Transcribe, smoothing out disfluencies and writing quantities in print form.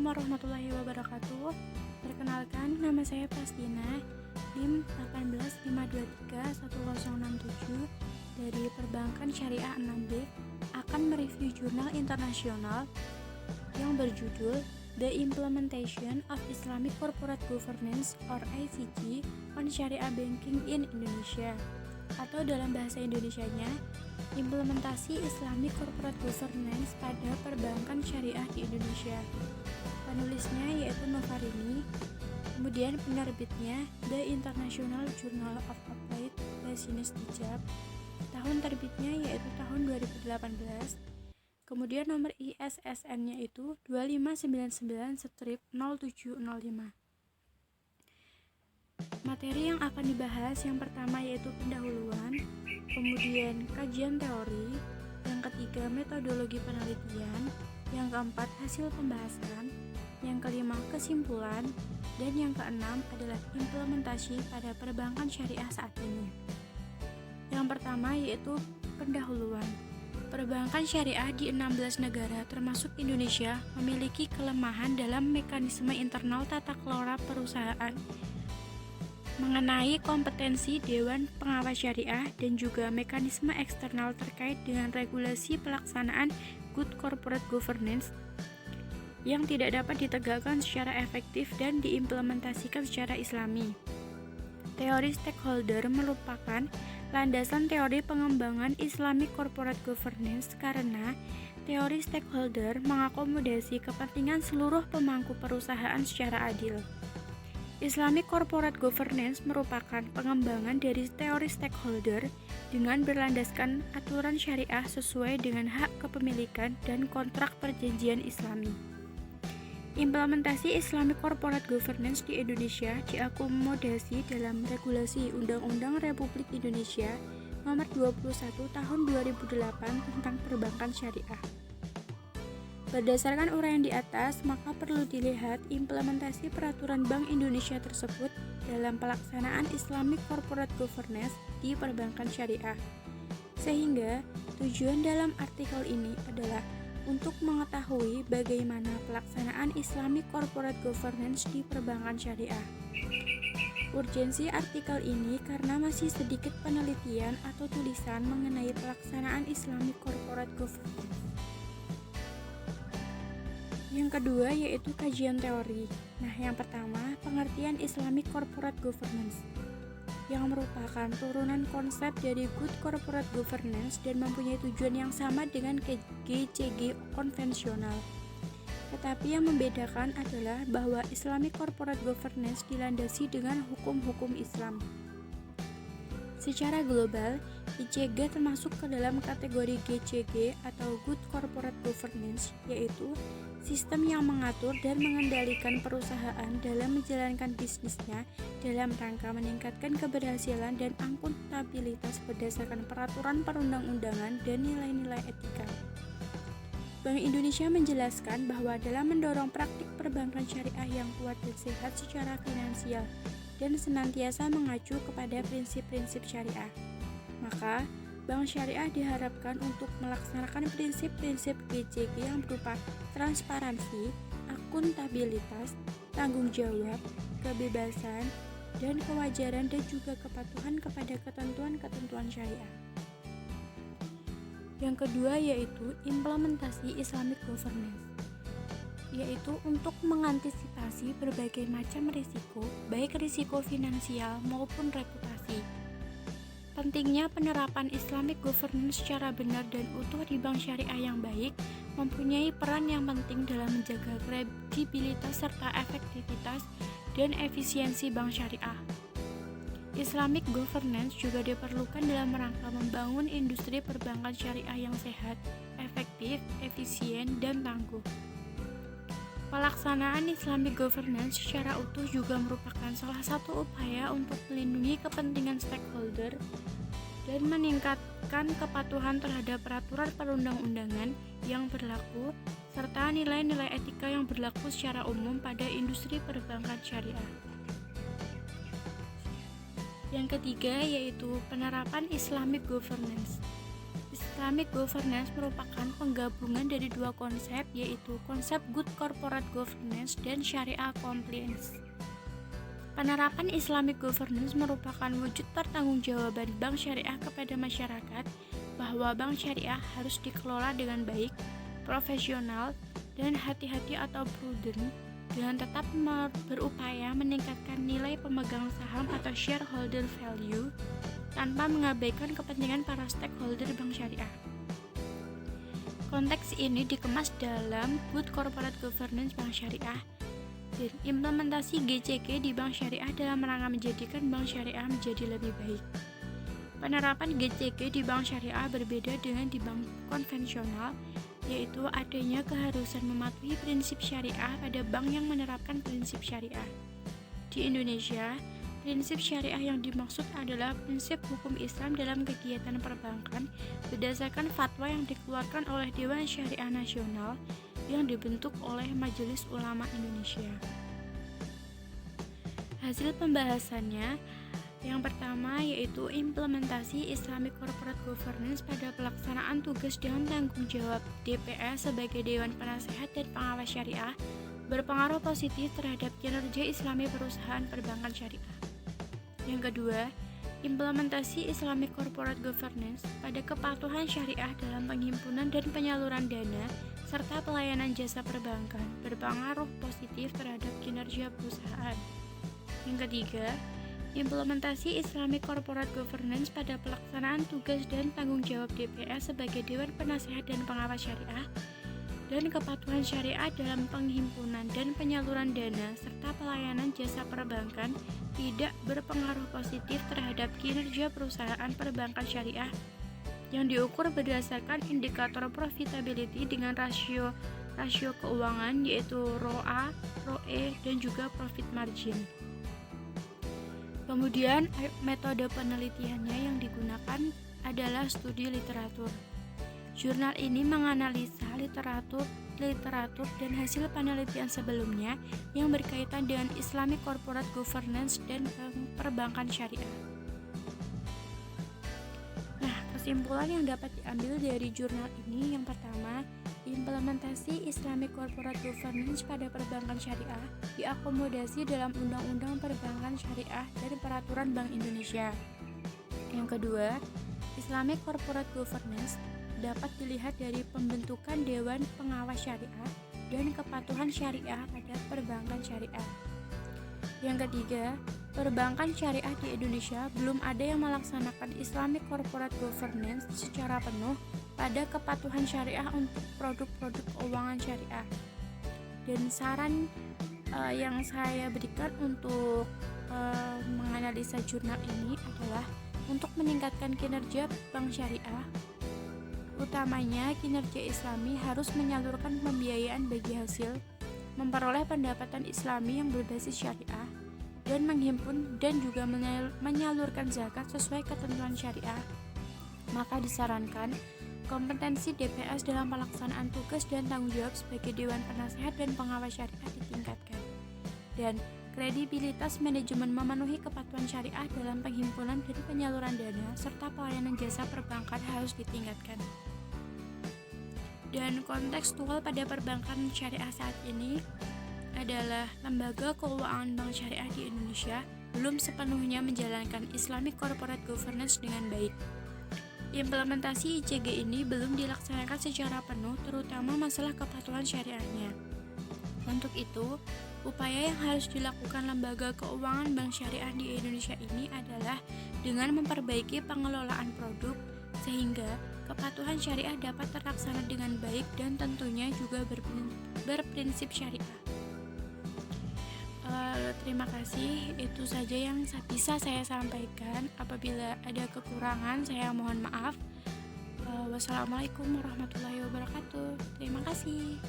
Assalamualaikum warahmatullahi wabarakatuh. Perkenalkan, nama saya Pastina, NIM 185231067 dari Perbankan Syariah 6B akan mereview jurnal internasional yang berjudul The Implementation of Islamic Corporate Governance or ICG on Sharia Banking in Indonesia, atau dalam bahasa Indonesianya, Implementasi Islamic Corporate Governance pada Perbankan Syariah di Indonesia. Penulisnya yaitu Novarini, kemudian penerbitnya The International Journal of Applied Business Hijab, tahun terbitnya yaitu tahun 2018, kemudian nomor ISSN-nya itu 2599/0705. Materi yang akan dibahas yang pertama yaitu pendahuluan, kemudian kajian teori, yang ketiga metodologi penelitian, yang keempat hasil pembahasan, yang kelima kesimpulan, dan yang keenam adalah implementasi pada perbankan syariah saat ini. Yang pertama yaitu pendahuluan. Perbankan syariah di 16 negara termasuk Indonesia memiliki kelemahan dalam mekanisme internal tata kelola perusahaan mengenai kompetensi Dewan Pengawas Syariah dan juga mekanisme eksternal terkait dengan regulasi pelaksanaan Good Corporate Governance yang tidak dapat ditegakkan secara efektif dan diimplementasikan secara islami. Teori stakeholder merupakan landasan teori pengembangan Islamic Corporate Governance karena teori stakeholder mengakomodasi kepentingan seluruh pemangku perusahaan secara adil. Islamic Corporate Governance merupakan pengembangan dari teori stakeholder dengan berlandaskan aturan syariah sesuai dengan hak kepemilikan dan kontrak perjanjian Islami. Implementasi Islamic Corporate Governance di Indonesia diakomodasi dalam Regulasi Undang-Undang Republik Indonesia Nomor 21 Tahun 2008 tentang Perbankan Syariah. Berdasarkan uraian di atas, maka perlu dilihat implementasi peraturan Bank Indonesia tersebut dalam pelaksanaan Islamic Corporate Governance di perbankan syariah. Sehingga tujuan dalam artikel ini adalah untuk mengetahui bagaimana pelaksanaan Islamic Corporate Governance di perbankan syariah. Urgensi artikel ini karena masih sedikit penelitian atau tulisan mengenai pelaksanaan Islamic Corporate Governance. Yang kedua yaitu kajian teori. Nah, yang pertama, pengertian Islamic Corporate Governance yang merupakan turunan konsep dari Good Corporate Governance dan mempunyai tujuan yang sama dengan GCG konvensional. Tetapi yang membedakan adalah bahwa Islamic Corporate Governance dilandasi dengan hukum-hukum Islam. Secara global, ICG termasuk ke dalam kategori GCG atau Good Corporate Governance, yaitu sistem yang mengatur dan mengendalikan perusahaan dalam menjalankan bisnisnya dalam rangka meningkatkan keberhasilan dan akuntabilitas berdasarkan peraturan perundang-undangan dan nilai-nilai etika. Bank Indonesia menjelaskan bahwa dalam mendorong praktik perbankan syariah yang kuat dan sehat secara finansial dan senantiasa mengacu kepada prinsip-prinsip syariah, maka Bank Syariah diharapkan untuk melaksanakan prinsip-prinsip GCG yang berupa transparansi, akuntabilitas, tanggung jawab, kebebasan, dan kewajaran dan juga kepatuhan kepada ketentuan-ketentuan syariah. Yang kedua yaitu implementasi Islamic Governance, yaitu untuk mengantisipasi berbagai macam risiko, baik risiko finansial maupun reputasi. Pentingnya penerapan Islamic Governance secara benar dan utuh di bank syariah yang baik mempunyai peran yang penting dalam menjaga kredibilitas serta efektivitas dan efisiensi bank syariah. Islamic Governance juga diperlukan dalam rangka membangun industri perbankan syariah yang sehat, efektif, efisien, dan tangguh. Pelaksanaan Islamic Governance secara utuh juga merupakan salah satu upaya untuk melindungi kepentingan stakeholder dan meningkatkan kepatuhan terhadap peraturan perundang-undangan yang berlaku serta nilai-nilai etika yang berlaku secara umum pada industri perbankan syariah. Yang ketiga yaitu penerapan Islamic Governance. Islamic governance merupakan penggabungan dari dua konsep, yaitu konsep good corporate governance dan syariah compliance. Penerapan Islamic governance merupakan wujud pertanggungjawaban bank syariah kepada masyarakat bahwa bank syariah harus dikelola dengan baik, profesional, dan hati-hati atau prudent, dengan tetap berupaya meningkatkan nilai pemegang saham atau shareholder value tanpa mengabaikan kepentingan para stakeholder bank syariah. Konteks ini dikemas dalam Good Corporate Governance Bank Syariah dan implementasi GCG di bank syariah dalam rangka menjadikan bank syariah menjadi lebih baik. Penerapan GCG di bank syariah berbeda dengan di bank konvensional, yaitu adanya keharusan mematuhi prinsip syariah pada bank yang menerapkan prinsip syariah. Di Indonesia, prinsip syariah yang dimaksud adalah prinsip hukum Islam dalam kegiatan perbankan berdasarkan fatwa yang dikeluarkan oleh Dewan Syariah Nasional yang dibentuk oleh Majelis Ulama Indonesia. Hasil pembahasannya, yang pertama yaitu implementasi Islamic Corporate Governance pada pelaksanaan tugas dan tanggung jawab DPS sebagai Dewan Penasehat dan Pengawas Syariah berpengaruh positif terhadap kinerja Islami perusahaan perbankan syariah. Yang kedua, implementasi Islamic Corporate Governance pada kepatuhan syariah dalam penghimpunan dan penyaluran dana serta pelayanan jasa perbankan berpengaruh positif terhadap kinerja perusahaan. Yang ketiga, implementasi Islamic Corporate Governance pada pelaksanaan tugas dan tanggung jawab DPS sebagai Dewan Penasehat dan Pengawas Syariah dan kepatuhan syariah dalam penghimpunan dan penyaluran dana serta pelayanan jasa perbankan tidak berpengaruh positif terhadap kinerja perusahaan perbankan syariah yang diukur berdasarkan indikator profitability dengan rasio keuangan yaitu ROA, ROE, dan juga profit margin. Kemudian metode penelitiannya yang digunakan adalah studi literatur. Jurnal ini menganalisa literatur dan hasil penelitian sebelumnya yang berkaitan dengan Islamic Corporate Governance dan perbankan syariah. Nah, kesimpulan yang dapat diambil dari jurnal ini yang pertama, implementasi Islamic Corporate Governance pada perbankan syariah diakomodasi dalam Undang-Undang Perbankan Syariah dan Peraturan Bank Indonesia. Yang kedua, Islamic Corporate Governance dapat dilihat dari pembentukan Dewan Pengawas Syariah dan kepatuhan syariah pada perbankan syariah. Yang ketiga, perbankan syariah di Indonesia belum ada yang melaksanakan Islamic Corporate Governance secara penuh pada kepatuhan syariah untuk produk-produk keuangan syariah. Dan saran yang saya berikan untuk menganalisa jurnal ini adalah untuk meningkatkan kinerja bank syariah, utamanya kinerja Islami harus menyalurkan pembiayaan bagi hasil, memperoleh pendapatan Islami yang berbasis syariah, dan menghimpun dan juga menyalurkan zakat sesuai ketentuan syariah. Maka disarankan kompetensi DPS dalam pelaksanaan tugas dan tanggung jawab sebagai Dewan Penasehat dan Pengawas Syariah ditingkatkan. Dan kredibilitas manajemen memenuhi kepatuhan syariah dalam penghimpunan dan penyaluran dana serta pelayanan jasa perbankan harus ditingkatkan. Dan kontekstual pada perbankan syariah saat ini adalah lembaga keuangan bank syariah di Indonesia belum sepenuhnya menjalankan Islamic Corporate Governance dengan baik. Implementasi ICG ini belum dilaksanakan secara penuh, terutama masalah kepatuhan syariahnya. Untuk itu, upaya yang harus dilakukan lembaga keuangan bank syariah di Indonesia ini adalah dengan memperbaiki pengelolaan produk sehingga kepatuhan syariah dapat terlaksana dengan baik dan tentunya juga berprinsip syariah. Terima kasih, itu saja yang bisa saya sampaikan. Apabila ada kekurangan, saya mohon maaf. Wassalamualaikum warahmatullahi wabarakatuh. Terima kasih.